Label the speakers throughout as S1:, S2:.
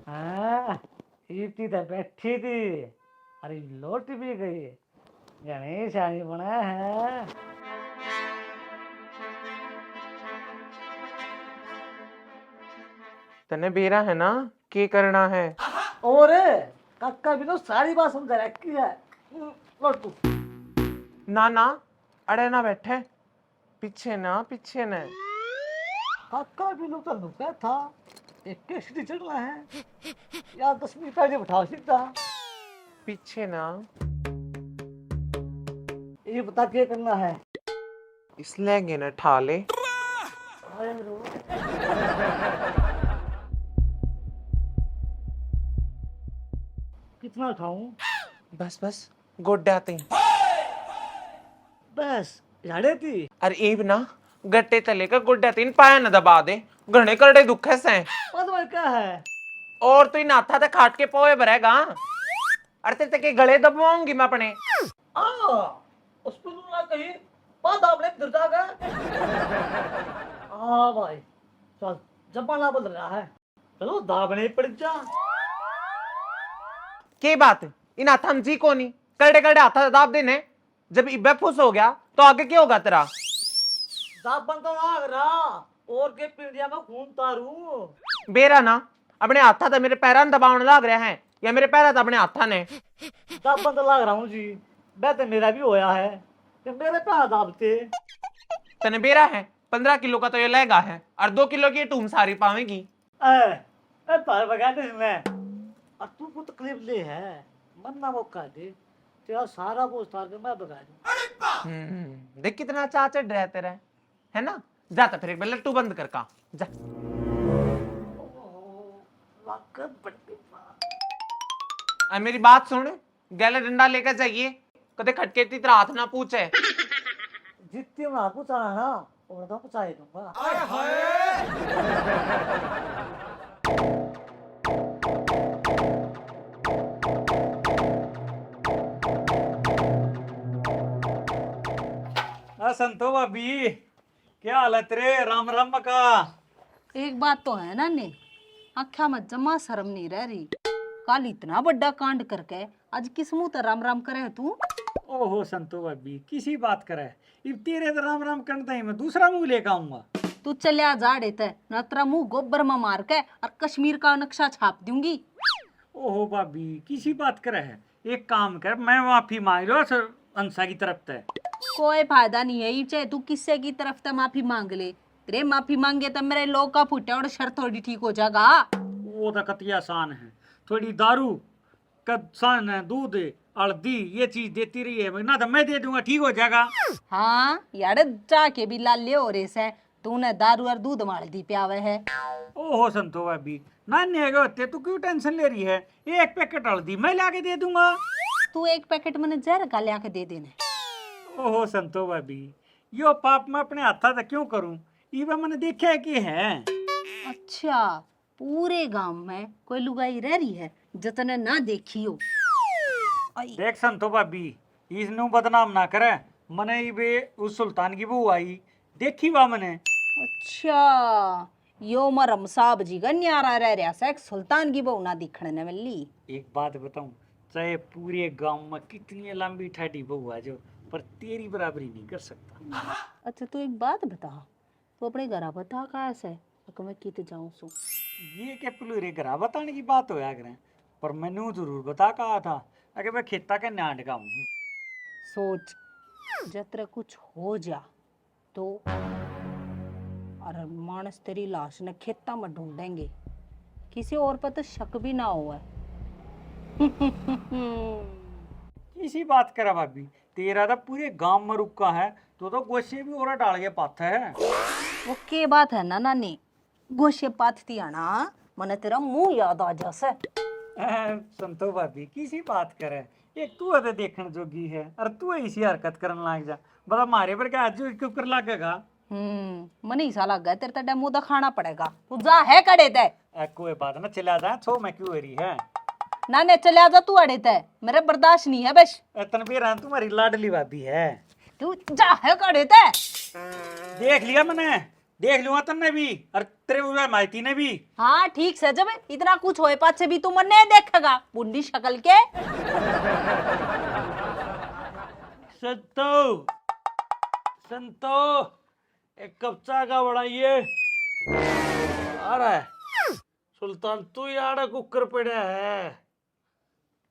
S1: हाँ, इतनी तो बैठी थी, अरे लोट भी गई। गणेश आनी बना है।
S2: तने बेरा है ना की करना है।
S1: और काका भी तो सारी बात समझ रखी है। लोट तू।
S2: ना ना अड़े ना बैठे, पीछे ना पीछे ने।
S1: काका भी लोग तो लुका था, एक केसरी चढ़ना है या 10 मिनट पहले बैठाओ सीधा।
S2: पीछे ना,
S1: ये बता क्या करना है।
S2: इस लहंगे ने ठाले।
S1: अरे रो। कितना उठाऊं?
S2: बस बस गोड्डे आते हैं।
S1: बस झाड़े थी।
S2: अरे एब ना गट्टे तले का गोड्डे आते इन पाया न दबा दे, घने करड़े दुख है से।
S1: पदमा क्या है?
S2: और तो इन था खाट के पोए भरेगा। अरे तेरे के गले दबवाऊंगी मैं अपने।
S1: आ, उस पर तू ना कही बात आपने फिर जागा। हाँ भाई, चल जमाना बदल रहा है, चलो दाबने पड़ जा।
S2: के बात इन हाथा जी को नहीं करड़े करड़े हाथा दाब देने। जब इब्बे फुस हो गया तो आगे क्या होगा तेरा।
S1: दाब बंद तो ना रहा, और के पीढ़िया में खून तारू।
S2: बेरा ना अपने हाथा तो मेरे पैरा दबावन लाग रहे हैं या मेरे पैरा तो अपने हाथा ने।
S1: दाब बंद लग रहा हूँ जी, मैं तो मेरा भी होया है, कि मेरे पे दाबते।
S2: तने बेरा है 15 किलो का तो ये लहंगा है और 2 किलो की टूम सारी पावेगी।
S1: ए तार बगा दे मैं, और तू को तकलीफ ले है, मन ना मौका दे, तेरा सारा बोझ तार के मैं बगा दूं।
S2: देख कितना चाचड़ रहा तेरा, है ना। जाता फिर एक बार लट्टू बंद कर का जा। और मेरी बात सुन, गैले डंडा लेकर जाइए, कदे खटके की तरह हाथ ना पूछे।
S1: जितनी मैं आपको चाहा ना और तो पहुंचा दूंगा।
S3: संतो भाभी, क्या हालत रे? राम राम का।
S4: एक बात तो है ना ने, आख्या में जमा शर्म नहीं रह रही। कल इतना बड़ा कांड करके आज किस मुंह तर राम राम करे तू।
S3: ओहो संतो भाभी, किसी बात करे, इब तेरे तो राम राम करता ही मैं दूसरा मुंह लेकर आऊंगा।
S4: तू चलिया जा देते न तेरा मुंह गोबर में मार के और कश्मीर का नक्शा छाप दूंगी।
S3: ओहो भाभी, किसी बात करे है, एक काम कर, मैं माफी मांग लो अंसा की तरफ से।
S4: कोई फायदा नहीं है, चाहे तू किससे की तरफ से माफी मांग ले, तेरे माफी मांगे तो मेरे लोग का फुटे और शर्त थोड़ी ठीक हो जाएगा।
S3: वो तो कतिया आसान है, थोड़ी दारू सन है, दूध हल्दी ये चीज देती रही है ना, तो मैं दे दूंगा, ठीक हो जाएगा।
S4: हाँ यार जाके भी लाले हो रे से, तूने दारू और दूध मार दी प्यावे है।
S3: ओहो संतो भाभी, नान्य होते तू क्यों टेंशन ले रही है, एक पैकेट हल्दी मैं लाके दे दूंगा।
S4: तू एक पैकेट मैंने जहर का लिया के दे देने।
S3: ओहो संतो भाभी, यो पाप मैं अपने हाथा से क्यों करूं, ये मैंने देखा है कि है।
S4: अच्छा, पूरे गांव में कोई लुगाई रह रही है जतने ना देखी हो।
S3: देख संतो भाभी, इसनु बदनाम ना करे, मने ये उस सुल्तान की बहू आई देखी वा मने।
S4: अच्छा, यो मरम साहब जी का न्यारा रह रहा से सुल्तान की बहू ना दिखने ने मिली।
S3: एक बात बताऊं, चाहे पूरे गांव में कितनी लंबी ठाठी बहू आ जाओ, पर तेरी बराबरी नहीं कर सकता।
S4: अच्छा तू एक बात बता, तू अपने घर बता कहाँ से मैं कित जाऊं सो।
S3: ये क्या पुलूरे घरा बताने की बात होया करें, पर मैंने जरूर बता कहा था अगर मैं खेता के नाट का हूँ।
S4: सोच जब तेरा कुछ हो जा तो, और मानस तेरी लाश ने खेता में ढूंढेंगे, किसी और पर तो शक भी ना हुआ।
S3: इसी बात करा भाभी, तेरा तो पूरे गांव में रुका है, तो गोशे भी और डाल के पाथा है।
S4: वो के बात है ना नानी, गोशे पाथती आना मने तेरा मुंह याद आ जासे।
S3: संतो भाभी किसी बात करे, एक तू अदे देखने जोगी है और तू इसी हरकत करने लग जा, बता मारे पर क्या आज क्यों कर लगेगा।
S4: मने ऐसा लग गया तेरे तो मुंह दिखाना पड़ेगा, तू जा है कड़े ते।
S3: कोई बात ना, चला जा, छो मैं क्यों रही है
S4: ना ने चले जा तू अड़े ते, मेरे बर्दाश्त नहीं है बस।
S3: तनवीर तुम्हारी लाडली भाभी है,
S4: तू जा है कड़े ते।
S3: देख लिया मैंने, देख लूंगा तन्ने भी और तेरे हुए माइती ने भी।
S4: हाँ ठीक से जब इतना कुछ होए पाछे भी तुम नहीं देखेगा बुढ़ी शक्ल के।
S5: संतो संतो एक कप चाय का बढ़ाइए। आ रहा है सुल्तान, तू यार कुकर पड़ा है।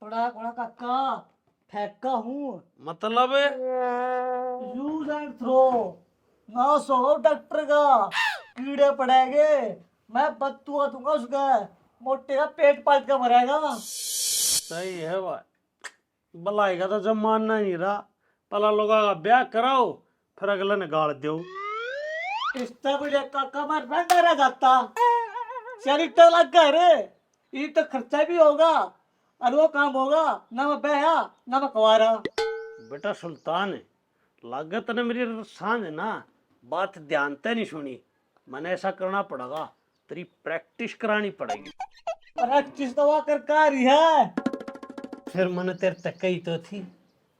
S1: बड़ा बड़ा काका फेंका हूँ,
S5: मतलब
S1: यूज एंड थ्रो ना सो डॉक्टर का, कीड़े पड़ेंगे, मैं बदुआ दूंगा उसका, मोटे का पेट पलट के मरेगा।
S5: सही है भाई, भलाई का तो जमाना नहीं रहा। पहला लोगों का ब्याह कराओ फिर अगले ने गाड़ दो।
S1: इससे बड़े काका मैं रंगा रह जाता, चरित्र लग गए रे, ये तो खर्चा भी होगा और वो काम होगा, ना मैं बया ना मैं कुंवारा।
S5: बेटा सुल्तान लागत ने मेरी सांझ ना बात ध्यान से नहीं सुनी। मैंने ऐसा करना पड़ेगा, तेरी प्रैक्टिस करानी पड़ेगी।
S1: प्रैक्टिस तो कर कार ही है।
S5: फिर मैंने तेरे तक कही तो थी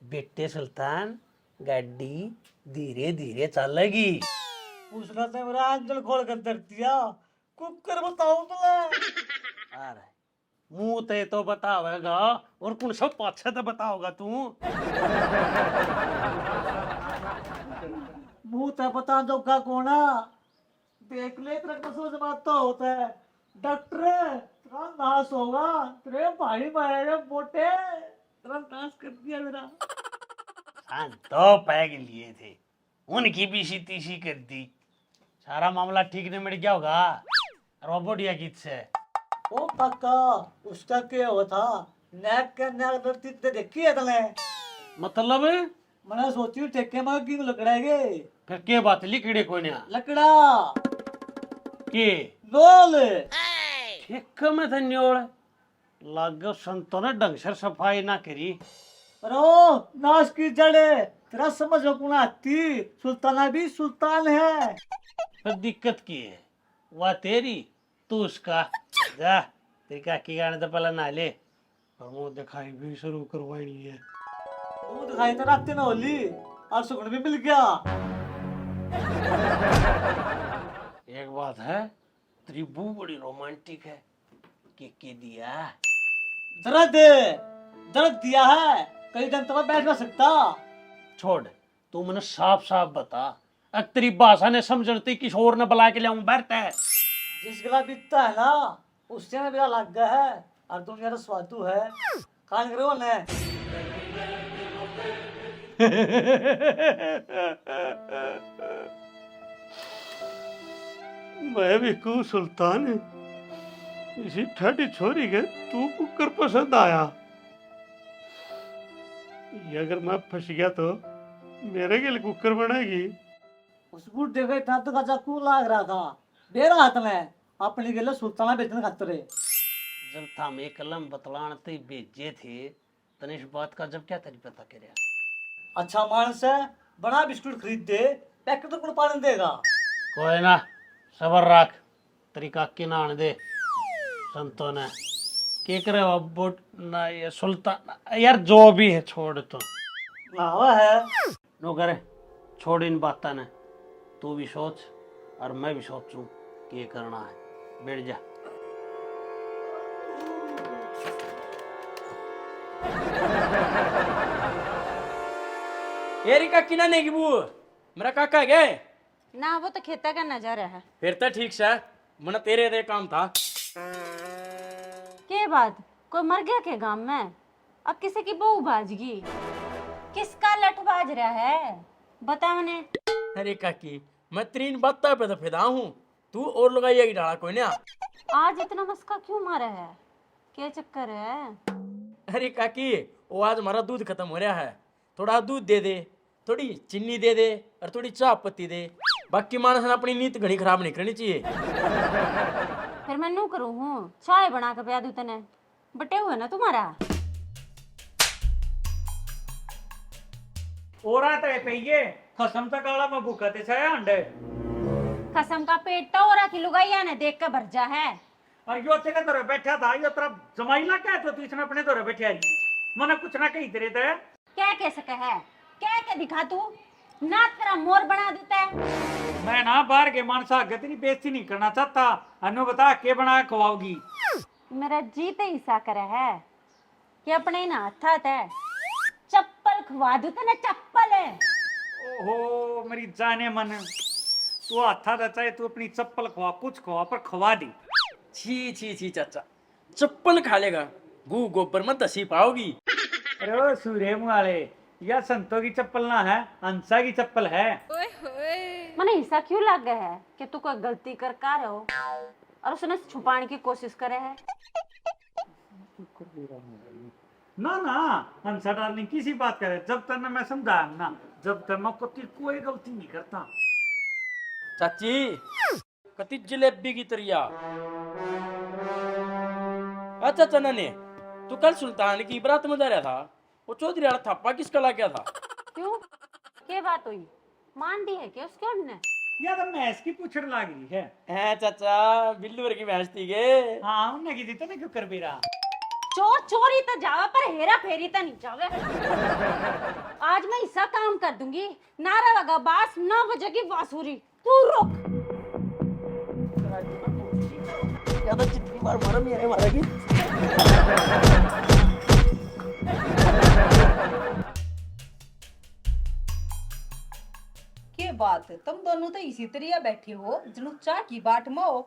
S5: बेटे सुल्तान गाड़ी धीरे धीरे चलेगी।
S1: उसने तो मेरा आंचल खोल कर दर दिया, कुकर बताऊं तुम्हें।
S5: अरे मुंह ते तो बतावेगा और कौन सब पाछे तो बताओगा तू।
S1: मुंह ते बता दो का कोना, देख ले तेरा कसो जमाता होता है। डॉक्टर तेरा नाश होगा, तेरे भाई मारेगा मोटे, तेरा नाश कर दिया मेरा।
S5: तो पैग लिए थे, उनकी भी तीसी कर दी, सारा मामला ठीक नहीं मिल गया होगा। और वो बढ़िया गीत से
S1: ओ काका उसका क्या हुआ था, नैक के नैक दर्द देखी है तले।
S5: मतलब
S1: मैंने सोची ठेके में क्यों लकड़ाएगे,
S5: फिर के बात लिखड़ी कोई नहीं
S1: लकड़ा
S5: के
S1: लोल
S5: ठीक में धन्योड़ लाग संतों ने ढंग से सफाई ना करी।
S1: रो नाश की जड़े तेरा समझ को आती, सुल्ताना भी सुल्तान है।
S5: फिर दिक्कत की है वह तेरी तू उसका। जा तेरी काकी गाने तो पहले ना ले और मुंह दिखाई भी शुरू करवानी है।
S1: वो दिखाई तो रात न होली और सुकून भी मिल गया।
S5: एक बात है तेरी बू बड़ी रोमांटिक है। के दिया
S1: दर्द दिया है, कई दिन तो मैं बैठ ना सकता।
S5: छोड़ तू मैंने साफ साफ बता, अब तेरी भाषा ने समझती किशोर ने बुला के लियाऊं बैठता है।
S1: जिस गला बीतता है ना उससे में मेरा लग गया है और दुनिया तो स्वादु है, कान करो ने।
S5: मैं भी कहूँ सुल्तान, इसी ठंडी छोरी के तू कुकर पसंद आया। ये अगर मैं फंस गया तो मेरे के लिए कुकर बनेगी।
S1: उस बुढ़े को इतना तो चाकू लाग रहा था मेरा हाथ में, अपने के लिए सुल्ताना बेचने खातिर।
S5: जब थाम एक कलम बतलान ते बेचे थे तने इस बात का जब क्या तेरी पता करे।
S1: अच्छा मानस है, बड़ा बिस्कुट खरीद दे, पैकेट तो कौन पानी देगा।
S5: कोई ना सबर रख, तेरी काकी ना आने दे। संतों ने के करे अब ना ये सुल्तान यार जो भी है छोड़ तो
S1: नावा है
S5: नो करे, छोड़ इन बातों ने। तू भी सोच और मैं भी सोचूं कि ये करना है। बैठ जा।
S6: ये रिका किना नहीं की बू मेरा काका गए
S4: ना वो तो खेता का नजारा है।
S6: फिर तो ठीक से मन तेरे दे काम था।
S7: के बात कोई मर गया के गांव में? अब किसी की बहू भाजगी? किसका लठ बाज रहा है बता मने।
S6: अरे काकी मैं तीन बत्ता पे तो फिदा हूँ, तू और लगाइए की डाला कोई ना।
S7: आज इतना मस्का क्यों मारा है, क्या चक्कर है?
S6: अरे काकी वो आज हमारा दूध खत्म हो रहा है, थोड़ा दूध दे दे, थोड़ी चीनी दे दे और थोड़ी चाय पत्ती दे। बाकी मानस ने अपनी नीयत घनी खराब नहीं करनी चाहिए।
S7: फिर मैं नू करूँ हूँ चाय बना के पिया दूं तने, बटे हुए ना तुम्हारा।
S3: और आता है पहिए खसम तक काला में भूखा ते छाया अंडे।
S7: कसम का पेट तो और की लुगाइया ने देख के भर जा है।
S3: और यो तेरे तोरे बैठा था, यो तेरा जमाई ना क्या तो तू इसने अपने तोरे बैठे आई मने कुछ ना कही तेरे ते
S7: क्या कह सके है, क्या क्या दिखा तू, नाक तेरा मोर बना देता है।
S3: मैं ना बाहर के मानसा आगे तेरी बेइज्जती नहीं करना चाहता। अनु बता के बना खवाओगी?
S7: मेरा जी तो ईसा करे है कि अपने ना हाथ है चप्पल खवा दू तो ना चप्पल है।
S3: ओहो मेरी जाने मन, तू हाथा दा चाहे तू अपनी चप्पल खवा, कुछ खवा पर खवा दी।
S6: छी छी छी चाचा, चप्पल खा लेगा, गू गोबर में दसी पाओगी।
S3: अरे ओ सूरे मुंह वाले, यह संतों की चप्पल ना है, हंसा की चप्पल है।
S7: मने ऐसा क्यों लग गया है कि तू कोई गलती कर का रहे हो और उसने छुपाने की कोशिश करे है?
S3: ना ना हंसा डार्लिंग किसी बात करे, जब तक मैं समझाया ना, जब तक मैं कोई गलती नहीं करता।
S6: चाची कति जलेबी की तरिया। अच्छा चना ने, तू कल सुल्तान की बारात में जा रहा था, वो चौधरी वाला थप्पा किसका लग गया था?
S7: क्यों, क्या बात हुई? मान दी है क्या उसके उनने?
S3: या तो भैंस की पूछड़ लाग रही है।
S6: है चाचा, बिल्लू की भैंस थी गे।
S3: हाँ उन्हें की दी तो नहीं क्यों कर बेरा।
S7: चोर चोरी तो जावा पर हेरा फेरी तो नहीं जावे। आज मैं ऐसा काम कर दूंगी, नारा लगा बास 9 बजे की बांसुरी, तू रुक।
S6: ज्यादा जितनी बार मारा मेरे मारेगी।
S4: के बात है, तुम दोनों तो इसी तरह बैठे हो जनु चाह की बाट में हो।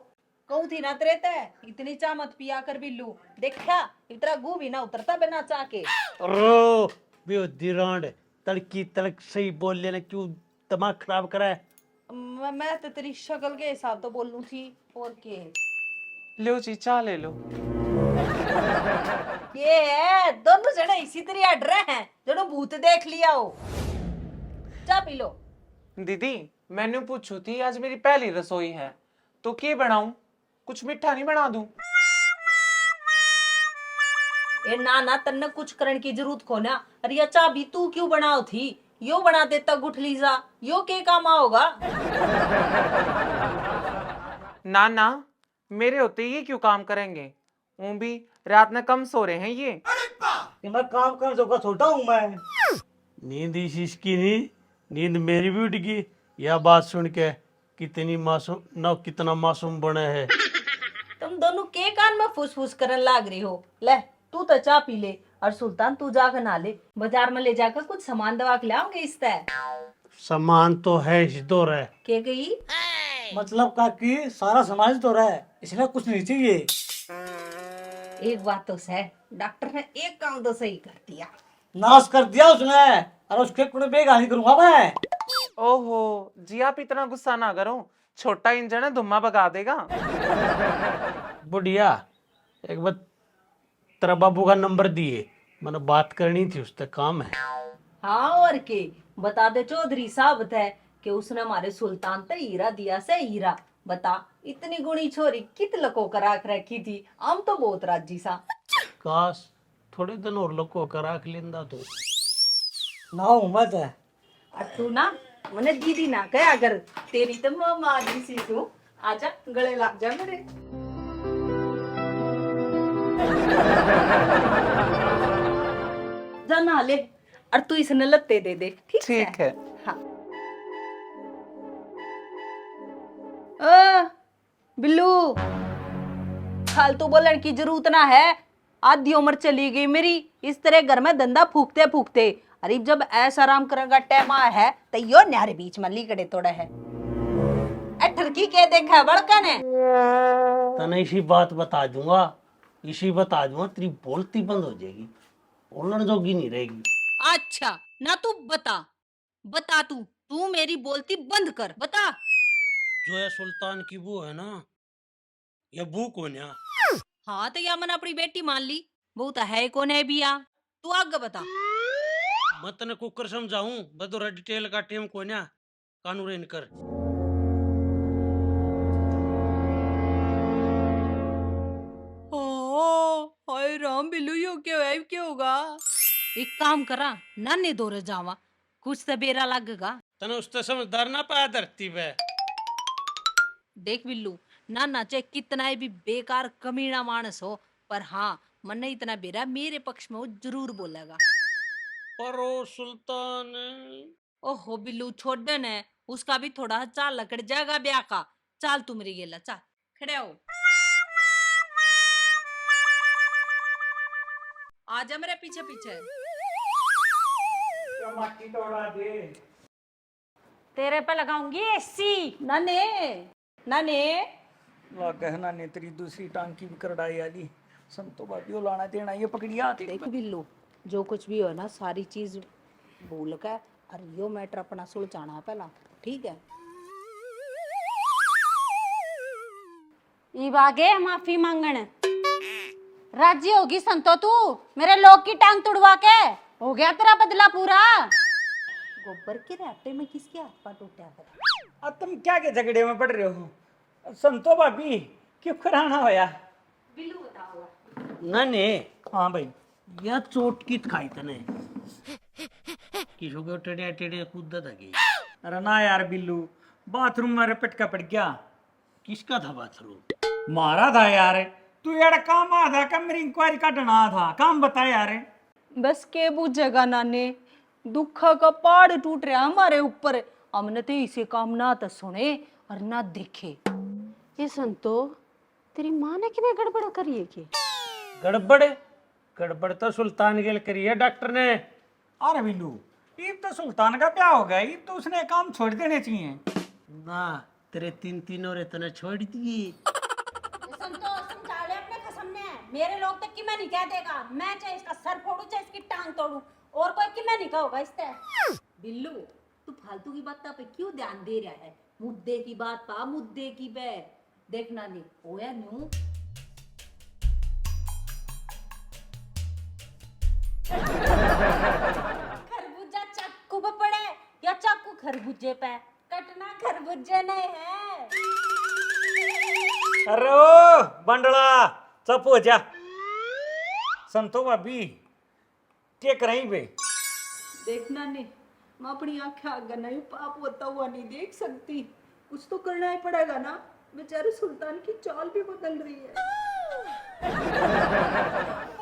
S4: कहूँ थी ना रहता है, इतनी चाह मत पिया कर बिल्लू, देखा इतना गू भी ना उतरता बिना चाह के।
S5: रो बेहोदी रांड, तड़की तड़क सही बोल लेना, क्यों दिमाग खराब करा है?
S4: मैं तो तेरी शक्ल के हिसाब तो बोलूं थी और के।
S2: लो जी चाह ले लो।
S4: ये है दोनों जने इसी तरह अड़ रहे हैं जनो भूत देख लिया हो। चाह पी लो।
S2: दीदी मैंने पूछू थी, आज मेरी पहली रसोई है तो क्या बनाऊं? कुछ मीठा नहीं बना दूं?
S4: ए ना ना तन्ने कुछ करने की जरूरत को ना। अरे ये चाह भी तू क्यों बनाओ थी, यो बना देता गुठली सा, यो के काम होगा।
S2: ना ना मेरे होते ये क्यों काम करेंगे? वो भी रात में कम सो रहे हैं ये।
S1: कि मैं काम कर जोगा छोटा हूँ मैं।
S5: नींद इसकी नहीं, नींद मेरी भी उड़ गई। यह बात सुन के कितनी मासूम ना, कितना मासूम बने है।
S4: तुम दोनों के कान में फुस फुस करने लाग रही हो। ले तू तो चाह पी ले और सुल्तान तू जाकर ना ले, बाजार में ले जाकर कुछ सामान दवा के लाओगे इस तरह।
S5: सामान तो है इस दौर है।
S4: के गई
S1: मतलब काकी सारा समाज तो रहा है, इसमें कुछ नहीं चाहिए।
S4: एक बात तो सह, डॉक्टर ने एक काम तो सही कर दिया,
S1: नाश कर दिया उसने, और उसके कुड़े बेगानी करूंगा मैं।
S2: ओहो जी आप इतना गुस्सा ना करो, छोटा इंजन है धुम्मा भगा देगा।
S5: बुढ़िया एक बार तेरा बाबू का नंबर दिए, मैंने बात करनी थी, उससे काम है।
S4: हाँ और के बता दे चौधरी साहब थे कि उसने हमारे सुल्तान ते हीरा दिया से हीरा। बता इतनी गुणी छोरी कित लको करा रखी थी, हम तो बहुत राजी सा।
S5: काश थोड़े दिन और लोग का राख लेंदा तो।
S1: ना हूँ मैं तो।
S4: तू ना मने दीदी ना कह, अगर तेरी तो मामा जी सी तू, आजा गले लग जा मेरे। जा नहा ले और तू इसने लत्ते दे दे, ठीक
S2: है।
S4: हाँ। ओ बिल्लू फालतू बोलने की जरूरत ना है, आधी उम्र चली गई मेरी इस तरह घर में धंधा फूकते फूकते। अरे जब ऐसा आराम करेगा टाइम आया है तो यो न्यारे बीच में लीकड़े तोड़े है। ठरकी के देखा बड़का ने
S5: तने इसी बात बता दूंगा, इसी बता दूंगा, तेरी बोलती बंद हो जाएगी, बोलने जोगी नहीं रहेगी।
S4: अच्छा ना तू बता, बता तू मेरी बोलती बंद कर, बता।
S5: जो है सुल्तान की बू है ना, ये बू कौन है?
S4: हाँ तो या मैंने अपनी बेटी मान ली, वो तो है कौन है भी या तू आगे बता।
S5: मैं तने कुकर समझाऊं, बदोरा डिटेल का टीम कौन है, कानून कर।
S4: हाय राम बिल्लू यो क्या है, क्या होगा? एक काम करा नाने दौरे जावा, कुछ तो बेरा लगेगा।
S5: तने उससे समझदार ना पाया धरती पे।
S4: देख बिल्लू नाना चाहे कितना भी बेकार कमीना मानस हो, पर हाँ मन इतना बेरा मेरे पक्ष में वो जरूर बोलेगा।
S5: पर ओ सुल्तान,
S4: ओहो बिल्लू छोड़ न, उसका भी थोड़ा चाल लकड़ जाएगा ब्याह का। चाल तू मेरी गेला चाल, खड़े हो, आजा मेरे पीछे पीछे।
S3: माटी तोड़ा दे।
S7: तेरे पे लगाऊंगी एसी।
S4: नाने नाने
S3: लगे है नानी तेरी दूसरी टांग की भी करड़ाई आली। संतो भाभी लाना देना ये पकड़िया
S4: देख बिल्लू, जो कुछ भी हो ना सारी चीज भूल कर और यो मैटर अपना सुलझाना है पहला, ठीक है?
S7: ईब आगे माफी मांगन राजी होगी संतो तू मेरे लोग की टांग तुड़वा के? हो गया तेरा बदला पूरा।
S4: गोबर के रैपटे में किसके हाथ पांव टूटा है?
S3: अब तुम क्या के झगड़े में पड़ रहे हो? संतो भाभी क्यों कराना होया?
S4: बिल्लू बताओ।
S5: नाने
S3: हाँ भाई,
S5: या चोट कित खाई तने किसो के टेढ़े टेढ़े कूदा था की?
S3: अरे ना यार बिल्लू, बाथरूम में पटका पड़ गया।
S5: किसका था बाथरूम?
S3: मारा था यार। तू यार काम आ था का? मेरी इंक्वायरी काटना था, काम बता यार।
S4: बस के बुझेगा नाने, दुख का पहाड़ टूट रहा हमारे ऊपर। हमने तो इसे काम ना तो सुने और ना देखे।
S7: ये संतो तेरी माँ ने कितने गड़बड़ करी है की?
S5: गड़बड़ गड़बड़ तो सुल्तान गेल करी है डॉक्टर ने।
S3: अरे बिल्लू, ये तो सुल्तान का क्या हो गया? ये तो उसने काम छोड़ देने चाहिए
S5: ना तेरे तीन तीन और इतने छोड़ दिए।
S7: संतो समझा ले अपने कसम ने, मेरे लोग तक की मैं नहीं कह देगा। मैं चाहे इसका सर फोड़ू चाहे इसकी टांग तोड़ू, और कोई की मैं नहीं कहूंगा इससे।
S4: बिल्लू तू फालतू की बात पे क्यों ध्यान दे रहा है? मुद्दे की बात पा, मुद्दे की पे देख नानी होया न्यू।
S7: खरबूजा चाकू पे पड़े या चाकू खरबूजे पे, कटना खरबूजे नहीं है।
S3: अरे ओ बंडला चुप हो जा। संतो भाभी क्या कराई बे?
S4: देख नानी, मैं अपनी आंखें आगे नहीं पाप होता हुआ नहीं देख सकती। कुछ तो करना ही पड़ेगा ना। बेचारे सुल्तान की चाल भी बदल रही है।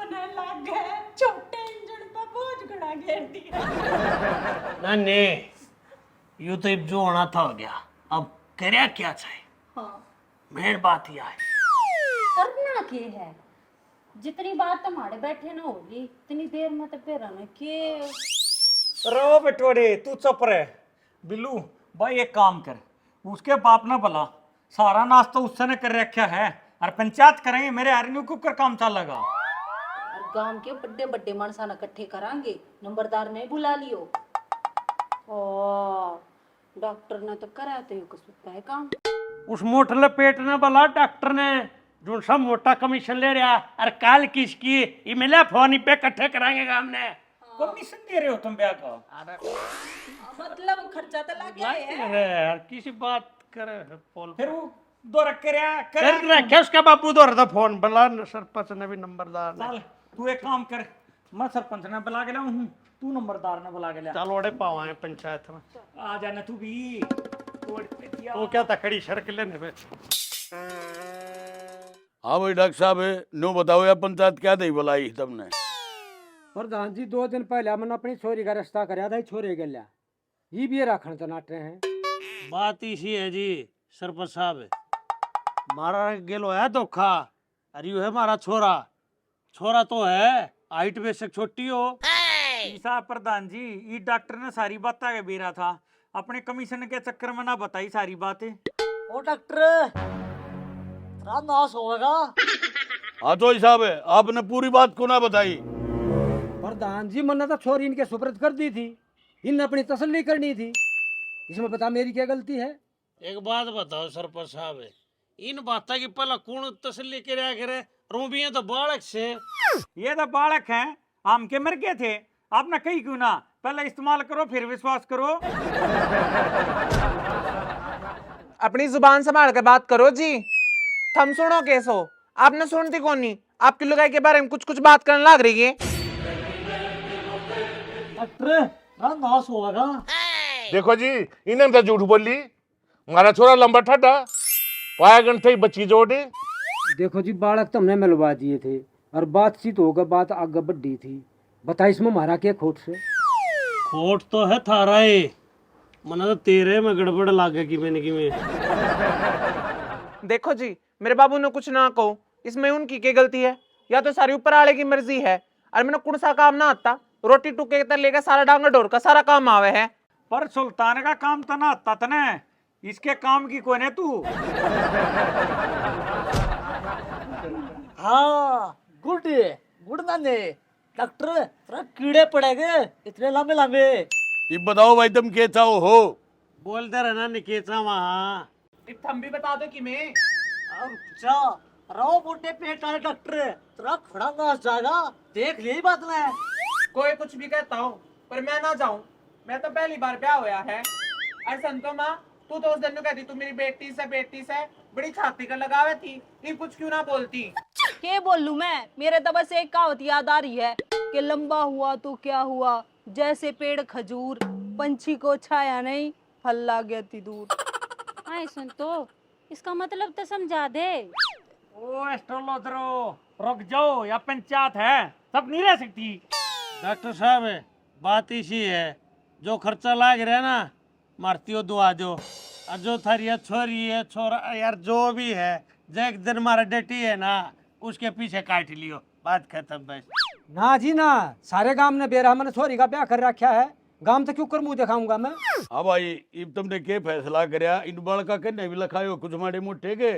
S7: उन्हें लग गए छोटे इंजन पर बोझ घड़ा घेर दिया।
S5: नाने यूं तो अब जो होना था हो गया, अब करया क्या चाहे?
S4: हाँ
S5: मेन बात यह है
S7: करना के है, जितनी बात तुम्हारे बैठे ना होगी इतनी देर में तो फिर आना के।
S3: रो बेटोरे तू चुप रहे। बिल्लू भाई एक काम कर, उसके बाप ना भला सारा नाश्ता उसने कर रखा है और पंचायत करेंगे मेरे आर्मी को कर काम चलेगा।
S4: और गांव के बड़े बड़े मानसा ना इकट्ठे करांगे, नंबरदार ने बुला लियो।
S7: ओ डॉक्टर ने तो करा तो ये कुछ है काम।
S5: उस मोटले पेट ने बोला डॉक्टर ने जो सब मोटा कमीशन ले रहा और काल किसकी ये मिला फोन पे इकट्ठे कराएंगे हमने।
S3: कमीशन दे रहे हो तुम ब्याह का?
S4: मतलब खर्चा तो लग गया है।
S5: अरे यार किसी बात करे पोल
S3: फिर वो दो रख कर
S5: कर रखे उसका बापू दो रहा था फोन बुला सरपंच ने भी नंबरदार ने।
S3: चल तू एक काम कर, मैं सरपंच ने बुला के लाऊं हूं, तू नंबरदार ने बुला के ला।
S5: चल ओड़े पावाए पंचायत में।
S3: आ जाना तू भी। तोड़ पे दिया।
S5: वो क्या था खड़ी सड़क लेने पे।
S8: हाँ भाई डॉक्टर साहब नो बताओ यार पंचायत क्या दई बुलाई तुमने?
S9: प्रधान जी 2 दिन पहले हमने अपनी छोरी का रिश्ता कराया था, छोरे के लिया ये भी राखण तो नाटे हैं।
S5: बात इसी है जी सरपंच साहब, मारा गेलो है धोखा। अरे यू है हमारा छोरा, छोरा तो है हाइट बेशक छोटी हो।
S3: ईसा प्रधान जी ये डॉक्टर ने सारी बात आगे बेरा था, अपने कमीशन के चक्कर में ना बताई सारी बातें।
S1: ओ डॉक्टर तेरा नाश होगा।
S8: हाँ तो साहब आपने पूरी बात को ना बताई।
S9: प्रधान जी मैंने तो छोरी इनके सुपुर्द कर दी थी, इनने अपनी तसल्ली करनी थी, इसमें बता मेरी क्या गलती है?
S5: एक बात बताओ सरपंच साहब, इन बातों की पहला कौन तसल्ली करे करे? रूबियां तो बालक से।
S3: ये तो बालक हैं, आम के मर गए थे, आपने कही क्यों ना? पहले इस्तेमाल करो फिर विश्वास करो।
S2: अपनी जुबान संभाल कर बात करो जी। थम सुनो कैसो, आपने सुनती कौन नहीं? आपकी लुगाई के बारे में कुछ कुछ बात करने लग रही है।
S1: डॉक्टर तेरा नाश होगा।
S8: देखो जी इन्हें तो झूठ बोली, हमारा छोरा लंबा ठाडा पाया गंठे बच्ची जोड़े।
S9: देखो जी बालक तो हमने मिलवा दिए थे और बातचीत होकर बात आगे बढ़ी थी, बता इसमें हमारा क्या खोट से?
S5: खोट तो है थारा ही, मना तो तेरे में गड़बड़ लागे कि मैंने कि मैं
S2: देखो जी, मेरे बाबू ने कुछ ना कहो, इसमें उनकी क्या गलती है? या तो सारी ऊपर वाले की मर्जी है। और मैंने कुछ सा काम ना आता, रोटी टुके तक लेकर सारा डांगा डोर का सारा काम आवे है।
S3: पर सुल्तान का काम तो ना आता तने, इसके काम की कोई ने तू।
S1: हाँ गुड गुड मैंने डॉक्टर तेरा कीड़े पड़ेंगे इतने लंबे लंबे।
S10: ये बताओ भाई तुम क्या चाहो हो?
S5: बोलते रहना निकेचा वहाँ।
S2: थम भी बता दो कि मैं
S1: अच्छा रहो मोटे पेट वाले डॉक्टर तेरा खड़ा ना जाएगा देख ले बात ने।
S2: कोई कुछ भी कहता हो पर मैं ना जाऊं, मैं तो पहली बार ब्याह होया है। और संतो माँ, तू तो उस दिन कहती तू मेरी बेटी से बड़ी छाती का लगावे थी, ये कुछ क्यों ना बोलती?
S4: के बोलूं मैं? मेरे तो बस एक कहावत याद आ रही है कि लंबा हुआ तो क्या हुआ, जैसे पेड़ खजूर, पंछी को छाया नहीं, फल ला गया थी दूर।
S7: हाय संतो, इसका मतलब तो समझा दे।
S3: ओ एस्ट्रोलॉजरो, रुक जाओ, या पंचायत है, सब नहीं रह सकती।
S5: डॉक्टर साहब बात इसी है, जो खर्चा लाग रहा है ना मारती हो दुआ दो, और जो थारी है छोरी है छोरा यार जो भी है, जो एक दिन मारा डेटी है ना उसके पीछे काट लियो, बात खत्म बस।
S9: ना जी ना, सारे गांव ने बेरा मैंने छोरी का ब्याह कर रखा है, गांव तक क्यों कर मुंह दिखाऊंगा मैं।
S10: हाँ भाई, इब तुमने क्या फैसला करया? इन बाल का कहने भी लखायो कुछ माड़े मोटे के।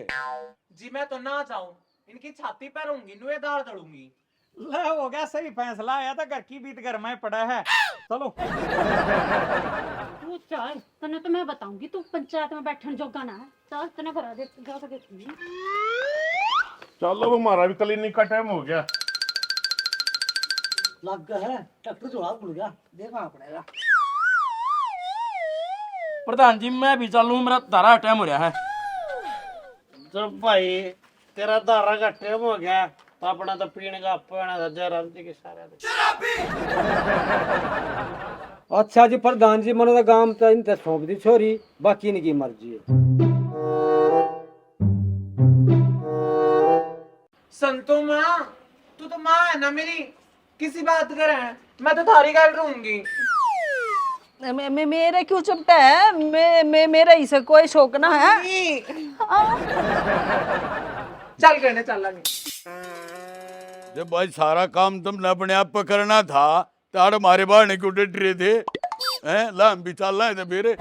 S2: जी मैं तो ना जाऊं, इनकी छाती पर रहूंगी, नुए दार दड़ूंगी।
S3: ले हो गया सही फैसला आया था, घर की बीत घर में पड़ा है। चलो
S7: तू चल, तने तो मैं बताऊंगी, तू पंचायत में बैठन जोगा ना है। चल तने करा दे, जा के देखूंगी।
S8: चलो वो हमारा भी क्लिनिक का टाइम हो गया।
S1: लग गया है डॉक्टर जो हाथ भूल गया, देखना पड़ेगा।
S6: प्रधान जी मैं भी चलूं, मेरा तारा टाइम हो रहा है।
S5: जब भाई तेरा दारा का टेम हो गया तो अपना तो पीने का पीना था जयराम जी के सारे।
S9: अच्छा जी प्रधान जी, मैंने तो गांव तो इनते सौंप दी छोरी, बाकी इनकी मर्जी है।
S2: संतो माँ, तू तो माँ है ना मेरी, किसी बात करे, मैं तो थारी गल रहूंगी।
S4: मेरे क्यों चुपता है? मेरा इसे कोई शौक ना है।
S2: चल करने चलेंगे।
S10: जब भाई सारा काम तुमने अपने आप पर करना था तो हमारे बाहर क्यों डट रहे थे? हैं ला हम भी चल रहे थे मेरे।